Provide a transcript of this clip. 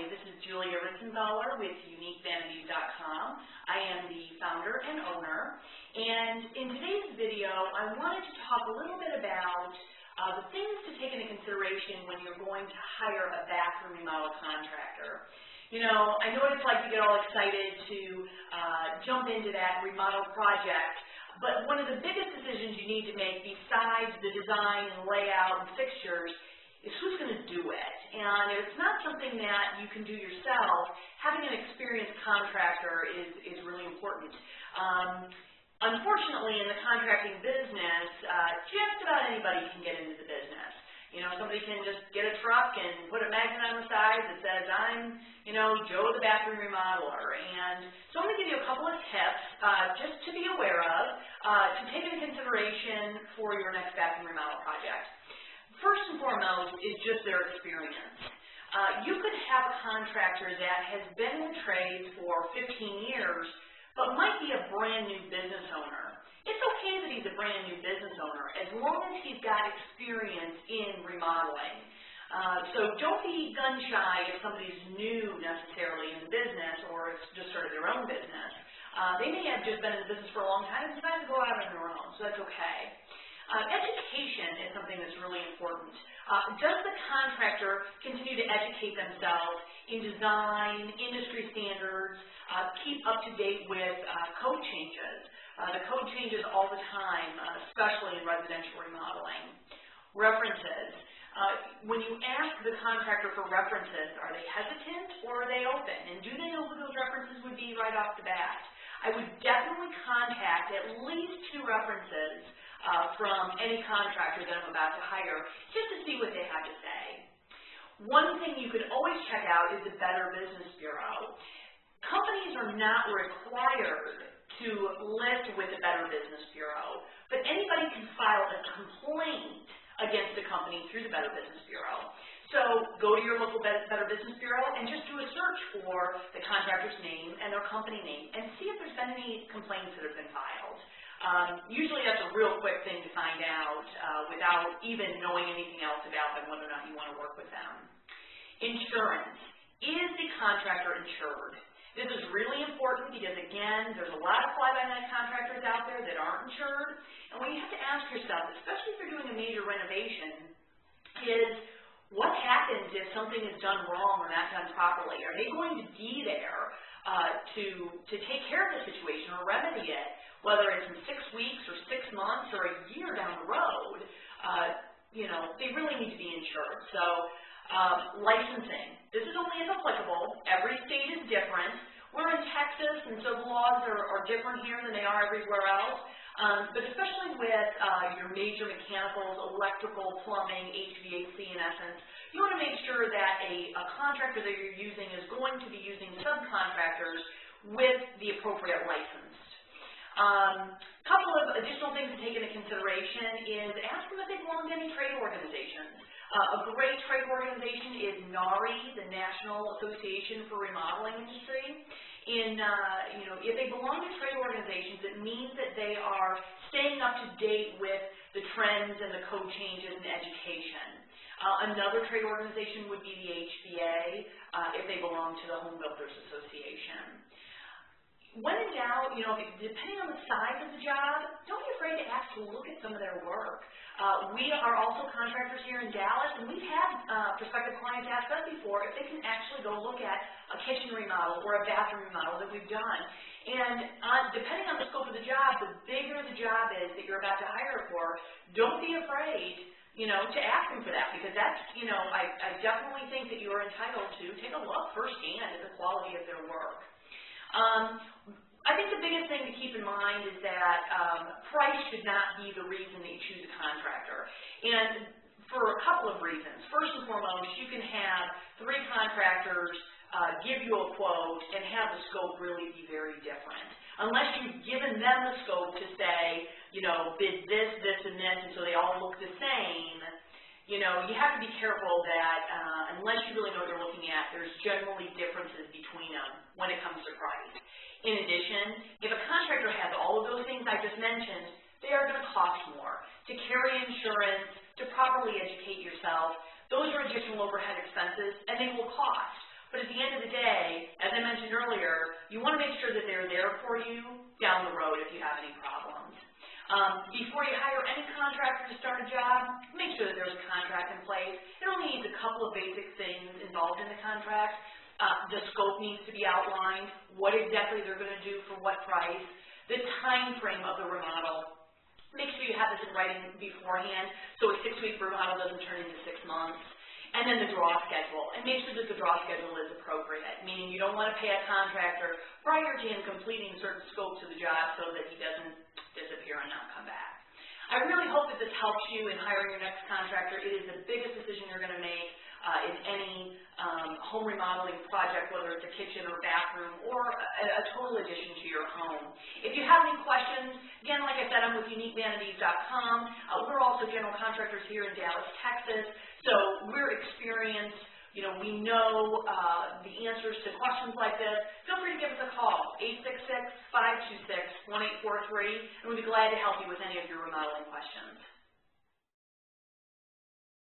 Hi, this is Julia Ritzenthaler with UniqueVanities.com. I am the founder and owner, and in today's video, I wanted to talk a little bit about the things to take into consideration when you're going to hire a bathroom remodel contractor. You know, I know what it's like to get all excited to jump into that remodel project, but one of the biggest decisions you need to make besides the design and layout and fixtures is who's going to do it. And if it's not something that you can do yourself, having an experienced contractor is really important. Unfortunately, in the contracting business, just about anybody can get into the business. You know, somebody can just get a truck and put a magnet on the side that says, I'm, you know, Joe the bathroom remodeler. And so I'm going to give you a couple of tips just to be aware of, to take into consideration for your next bathroom remodel project. First and foremost is just their experience. You could have a contractor that has been in the trade for 15 years, but might be a brand new business owner. It's okay that he's a brand new business owner as long as he's got experience in remodeling. So don't be gun shy if somebody's new necessarily in the business or it's just started their own business. They may have just been in the business for a long time and decided to go out on their own, so that's okay. Education is something that's really important. Does the contractor continue to educate themselves in design, industry standards, keep up to date with code changes? The code changes all the time, especially in residential remodeling. References. When you ask the contractor for references, are they hesitant or are they open? And do they know who those references would be right off the bat? I would definitely contact at least 2 references from any contractor that I'm about to hire, just to see what they have to say. One thing you can always check out is the Better Business Bureau. Companies are not required to list with the Better Business Bureau, but anybody can file a complaint against a company through the Better Business Bureau. So go to your local Better Business Bureau and just do a search for the contractor's name and their company name and see if there's been any complaints that have been filed. Usually that's a real quick thing to find out without even knowing anything else about them, whether or not you want to work with them. Insurance. Is the contractor insured? This is really important because, again, there's a lot of fly-by-night contractors out there that aren't insured. And what you have to ask yourself, especially if you're doing a major renovation, is what happens if something is done wrong or not done properly? Are they going to be there to take care of the situation or remedy it? Whether it's in 6 weeks or 6 months or a year down the road, you know, they really need to be insured. So licensing. This is only if applicable. Every state is different. We're in Texas, and so the laws are different here than they are everywhere else. But especially with your major mechanicals, electrical, plumbing, HVAC in essence, you want to make sure that a contractor that you're using is going to be using subcontractors with the appropriate license. Couple of additional things to take into consideration is ask them if they belong to any trade organizations. A great trade organization is NARI, the National Association for Remodeling Industry. You know, if they belong to trade organizations, it means that they are staying up to date with the trends and the code changes in education. Another trade organization would be the HBA if they belong to the Home Builders Association. When in doubt, you know, depending on the size of the job, don't be afraid to ask to look at some of their work. We are also contractors here in Dallas, and we've had prospective clients ask us before if they can actually go look at a kitchen remodel or a bathroom remodel that we've done. And depending on the scope of the job, the bigger the job is that you're about to hire for, don't be afraid, you know, to ask them for that, because that's, you know, I definitely think that you're entitled to take a look firsthand at the quality of their work. I think the biggest thing to keep in mind is that price should not be the reason that you choose a contractor, and for a couple of reasons. First and foremost, you can have 3 contractors give you a quote and have the scope really be very different. Unless you've given them the scope to say, you know, bid this, this, and this, and so they all look the same, you know, you have to be careful that unless you really know what you're looking at, there's generally differences between them when it comes to price. In addition, if a contractor has all of those things I just mentioned, they are going to cost more. To carry insurance, to properly educate yourself, those are additional overhead expenses, and they will cost. But at the end of the day, as I mentioned earlier, you want to make sure that they're there for you down the road if you have any problems. Before you hire any contractor to start a job, make sure that there's a contract in place. It only needs a couple of basic things involved in the contract. The scope needs to be outlined, what exactly they're going to do for what price, the time frame of the remodel. Make sure you have this in writing beforehand so a 6-week remodel doesn't turn into 6 months. And then the draw schedule. And make sure that the draw schedule is appropriate, meaning you don't want to pay a contractor prior to him completing certain scopes of the job so that he doesn't disappear and not come back. I really hope that this helps you in hiring your next contractor. It is the biggest decision you're going to make in any home remodeling project, whether it's a kitchen or bathroom or a total addition to your home. If you have any questions, again, like I said, I'm with UniqueVanities.com. We're also general contractors here in Dallas, Texas, so we're experienced. You know, we know the answers to questions like this. Feel free to give us a call, 866-526-1843, and we'd be glad to help you with any of your remodeling questions.